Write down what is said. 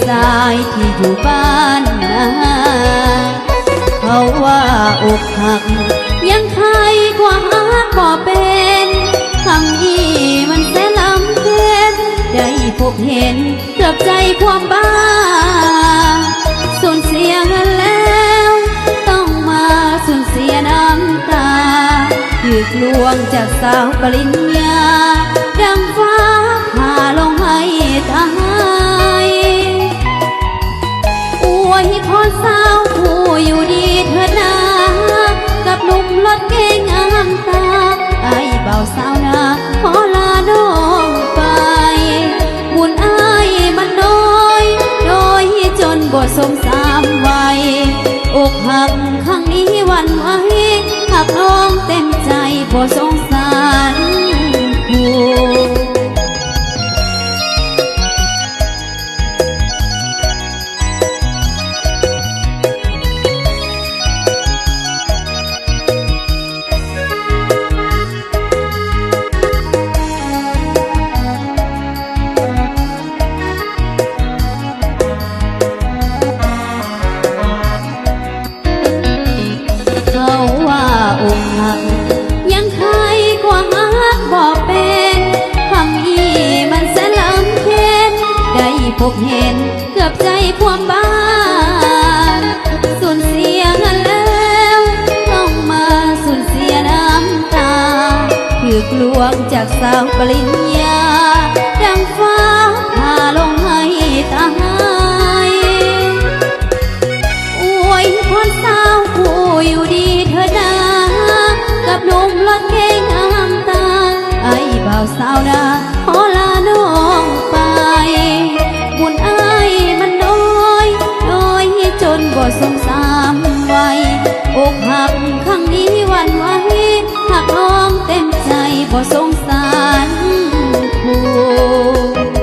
สายที่อยู่บ้านนาเขาว่าอกหักยังใครกว่าฮักบ่เป็นคำอีมันแสนลำเกินได้พบเห็นเกือบใจความบ้าสูญเสียเงินแล้วต้องมาสูญเสียน้ำตาถูกลวงจากสาวปริญญาดังฟ้าผ่าลงให้ตายอวยพรสาวผู้อยู่ดีเถิดนากับหนุ่มรถเก๋งงามตาไอ้เบาสาวนาขอลาน้องไปบุญอ้ายมันน้อยจนบ่สมสามวัยอกหักครั้งนี้วันไหวหักน้องเต็มใจบ่สงสารผู้อกหักยังใครกว่าฮักบอกเป็นคำอีมันแสนลำเค็นได้พบเห็นเกือบใจความบ้านสูญเสียเงินแล้วต้องมาสูญเสียน้ำตาถูกลวงจากสาวปริญญาดังฟ้าผ่าลงให้ตายอวยพรสาวผู้อยู่ดีเถิดนากับหนุ่มรถเก๋งงามตาไอ้เบาสาวนาขอลาน้องไปบุญอ้ายมันน้อยจนบ่สงสามวัยอกหักครั้งนี้วันไหวหักน้องเต็มใจบ่สงสารผู้